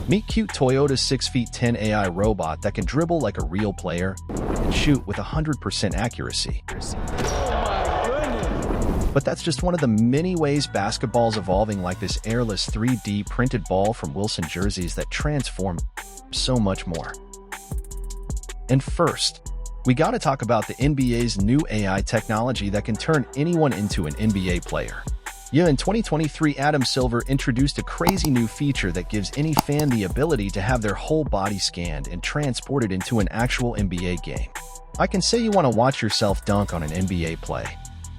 Meet cute Toyota's 6'10" AI robot that can dribble like a real player and shoot with 100% accuracy. But that's just one of the many ways basketball's evolving, like this airless 3D printed ball from Wilson jerseys that transform so much more. And first, we gotta talk about the NBA's new AI technology that can turn anyone into an NBA player. Yeah, in 2023, Adam Silver introduced a crazy new feature that gives any fan the ability to have their whole body scanned and transported into an actual NBA game. I can say you want to watch yourself dunk on an NBA play.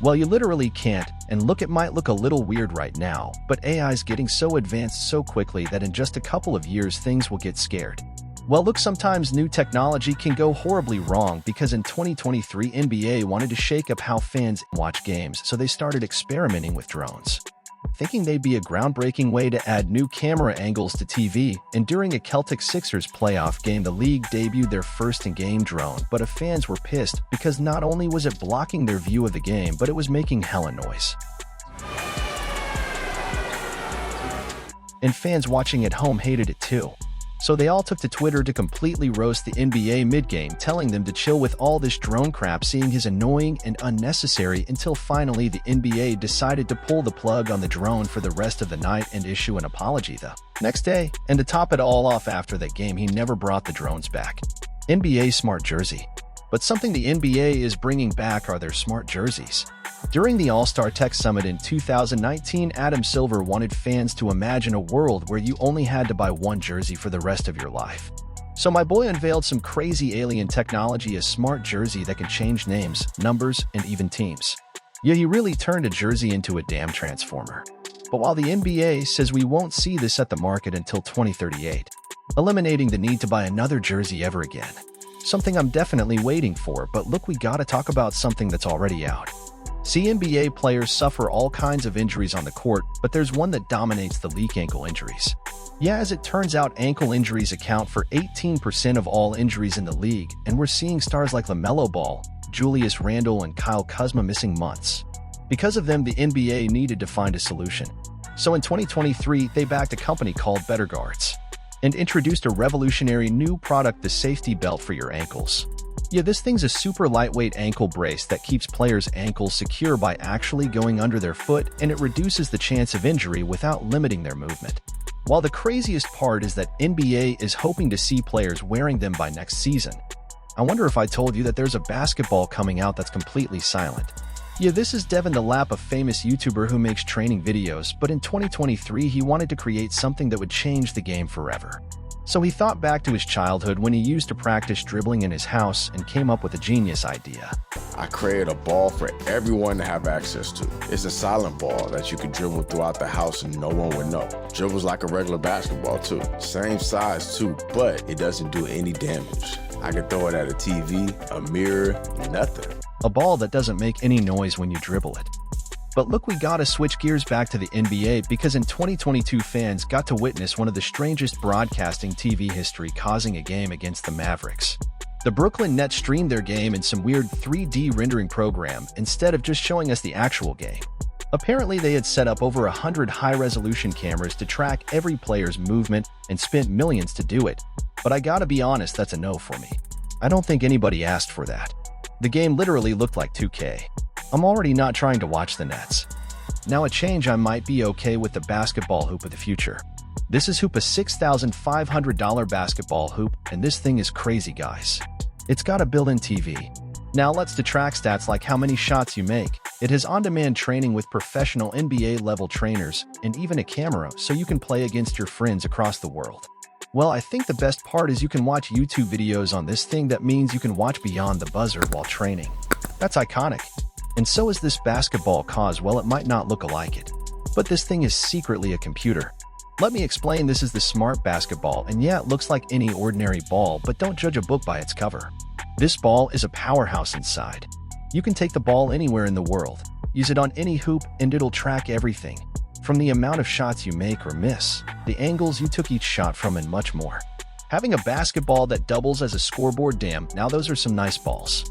Well, you literally can't, and look, it might look a little weird right now, but AI's getting so advanced so quickly that in just a couple of years things will get scared. Well, look, sometimes new technology can go horribly wrong, because in 2023 NBA wanted to shake up how fans watch games, so they started experimenting with drones. Thinking they'd be a groundbreaking way to add new camera angles to TV, and during a Celtics-Sixers playoff game, the league debuted their first in-game drone, but fans were pissed because not only was it blocking their view of the game, but it was making hella noise. And fans watching at home hated it too. So they all took to Twitter to completely roast the NBA mid-game, telling them to chill with all this drone crap, seeing as annoying and unnecessary, until finally the NBA decided to pull the plug on the drone for the rest of the night and issue an apology the next day. And to top it all off, after that game, he never brought the drones back. NBA smart jersey. But something the NBA is bringing back are their smart jerseys. During the All-Star Tech Summit in 2019, Adam Silver wanted fans to imagine a world where you only had to buy one jersey for the rest of your life. So my boy unveiled some crazy alien technology, a smart jersey that can change names, numbers, and even teams. Yeah, he really turned a jersey into a damn transformer. But while the NBA says we won't see this at the market until 2038, eliminating the need to buy another jersey ever again. Something I'm definitely waiting for, but look, we gotta talk about something that's already out. See, NBA players suffer all kinds of injuries on the court, but there's one that dominates the league: ankle injuries. Yeah, as it turns out, ankle injuries account for 18% of all injuries in the league, and we're seeing stars like LaMelo Ball, Julius Randle, and Kyle Kuzma missing months. Because of them, the NBA needed to find a solution. So in 2023, they backed a company called Better Guards and introduced a revolutionary new product, the safety belt for your ankles. Yeah, this thing's a super lightweight ankle brace that keeps players' ankles secure by actually going under their foot, and it reduces the chance of injury without limiting their movement. While the craziest part is that NBA is hoping to see players wearing them by next season. I wonder if I told you that there's a basketball coming out that's completely silent. Yeah, this is Devin the Lap, a famous YouTuber who makes training videos, but in 2023 he wanted to create something that would change the game forever. So he thought back to his childhood when he used to practice dribbling in his house and came up with a genius idea. I created a ball for everyone to have access to. It's a silent ball that you can dribble throughout the house and no one would know. Dribbles like a regular basketball too. Same size too, but it doesn't do any damage. I can throw it at a TV, a mirror, nothing. A ball that doesn't make any noise when you dribble it. But look, we gotta switch gears back to the NBA, because in 2022 fans got to witness one of the strangest broadcasting TV history, causing a game against the Mavericks. The Brooklyn Nets streamed their game in some weird 3D rendering program instead of just showing us the actual game. Apparently they had set up over 100 high-resolution cameras to track every player's movement and spent millions to do it. But I gotta be honest, that's a no for me. I don't think anybody asked for that. The game literally looked like 2K. I'm already not trying to watch the Nets. Now a change, I might be okay with the basketball hoop of the future. This is Hoop, a $6,500 basketball hoop, and this thing is crazy, guys. It's got a built-in TV. Now lets to track stats like how many shots you make. It has on-demand training with professional NBA-level trainers, and even a camera so you can play against your friends across the world. Well, I think the best part is you can watch YouTube videos on this thing. That means you can watch beyond the buzzer while training. That's iconic. And so is this basketball, cause, well, it might not look alike it, but this thing is secretly a computer. Let me explain. This is the smart basketball, and yeah, it looks like any ordinary ball, but don't judge a book by its cover. This ball is a powerhouse inside. You can take the ball anywhere in the world, use it on any hoop, and it'll track everything. From the amount of shots you make or miss, the angles you took each shot from, and much more. Having a basketball that doubles as a scoreboard, damn, now those are some nice balls.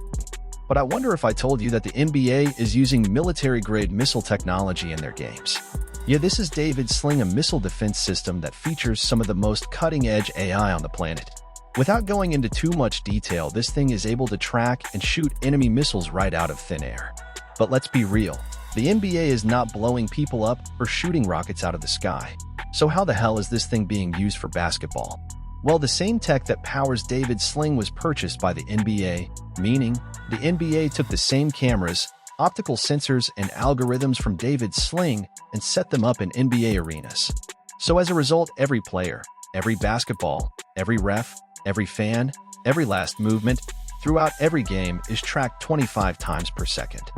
But I wonder if I told you that the NBA is using military-grade missile technology in their games. Yeah, this is David Sling, a missile defense system that features some of the most cutting-edge AI on the planet. Without going into too much detail, this thing is able to track and shoot enemy missiles right out of thin air. But let's be real, the NBA is not blowing people up or shooting rockets out of the sky. So how the hell is this thing being used for basketball? Well, the same tech that powers David Sling was purchased by the NBA, meaning the NBA took the same cameras, optical sensors, and algorithms from David Sling and set them up in NBA arenas. So as a result, every player, every basketball, every ref, every fan, every last movement, throughout every game is tracked 25 times per second.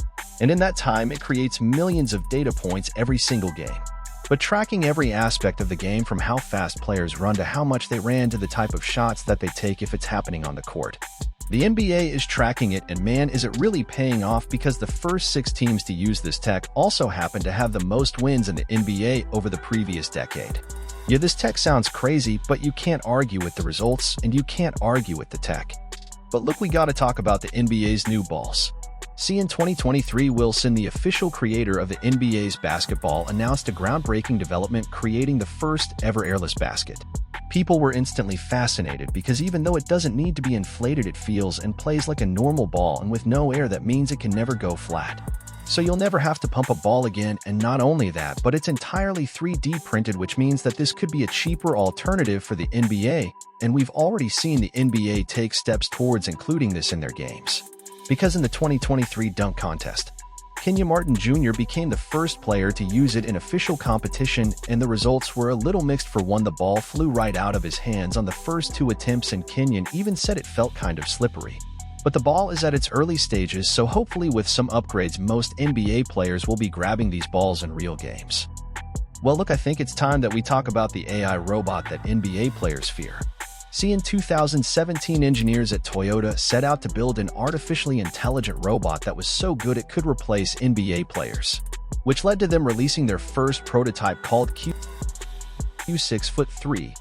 And in that time, it creates millions of data points every single game. But tracking every aspect of the game, from how fast players run to how much they ran to the type of shots that they take if it's happening on the court. The NBA is tracking it, and man, is it really paying off, because the first 6 teams to use this tech also happen to have the most wins in the NBA over the previous decade. Yeah, this tech sounds crazy, but you can't argue with the results, and you can't argue with the tech. But look, we gotta talk about the NBA's new balls. See, in 2023, Wilson, the official creator of the NBA's basketball, announced a groundbreaking development, creating the first ever airless basket. People were instantly fascinated because even though it doesn't need to be inflated, it feels and plays like a normal ball, and with no air, that means it can never go flat. So you'll never have to pump a ball again, and not only that, but it's entirely 3D printed, which means that this could be a cheaper alternative for the NBA, and we've already seen the NBA take steps towards including this in their games. Because in the 2023 dunk contest, Kenyon Martin Jr. became the first player to use it in official competition, and the results were a little mixed. For one, the ball flew right out of his hands on the first 2 attempts, and Kenyon even said it felt kind of slippery. But the ball is at its early stages, so hopefully with some upgrades, most NBA players will be grabbing these balls in real games. Well, look, I think it's time that we talk about the AI robot that NBA players fear. See, in 2017, engineers at Toyota set out to build an artificially intelligent robot that was so good it could replace NBA players, which led to them releasing their first prototype called Q 6'3",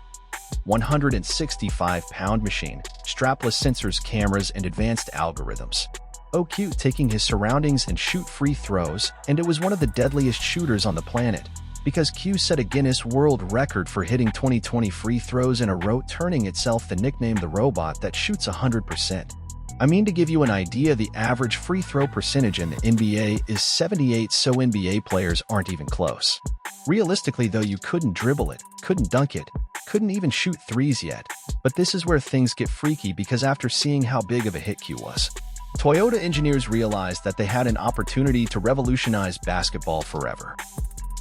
165-pound machine, strapless sensors, cameras, and advanced algorithms. Q taking his surroundings and shoot free throws, and it was one of the deadliest shooters on the planet, because Q set a Guinness World Record for hitting 20 free throws in a row, turning itself the nickname the robot that shoots 100%. I mean, to give you an idea, the average free throw percentage in the NBA is 78, so NBA players aren't even close. Realistically though, you couldn't dribble it, couldn't dunk it, couldn't even shoot threes yet. But this is where things get freaky, because after seeing how big of a hit Q was, Toyota engineers realized that they had an opportunity to revolutionize basketball forever.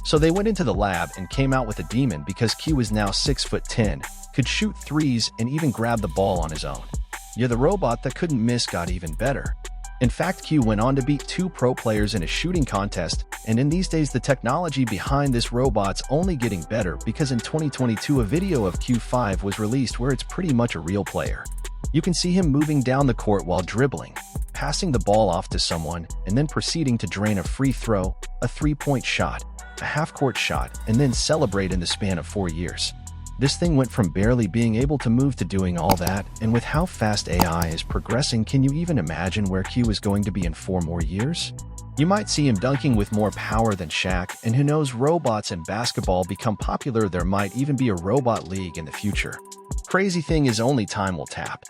So they went into the lab and came out with a demon, because Q is now 6'10", could shoot threes, and even grab the ball on his own. Yeah, the robot that couldn't miss got even better. In fact, Q went on to beat 2 pro players in a shooting contest, and in these days the technology behind this robot's only getting better, because in 2022 a video of Q5 was released where it's pretty much a real player. You can see him moving down the court while dribbling, passing the ball off to someone, and then proceeding to drain a free throw, a 3-point shot, a half-court shot, and then celebrate in the span of 4 years. This thing went from barely being able to move to doing all that, and with how fast AI is progressing, can you even imagine where Q is going to be in 4 more years? You might see him dunking with more power than Shaq, and who knows, robots in basketball become popular, there might even be a robot league in the future. Crazy thing is, only time will tap.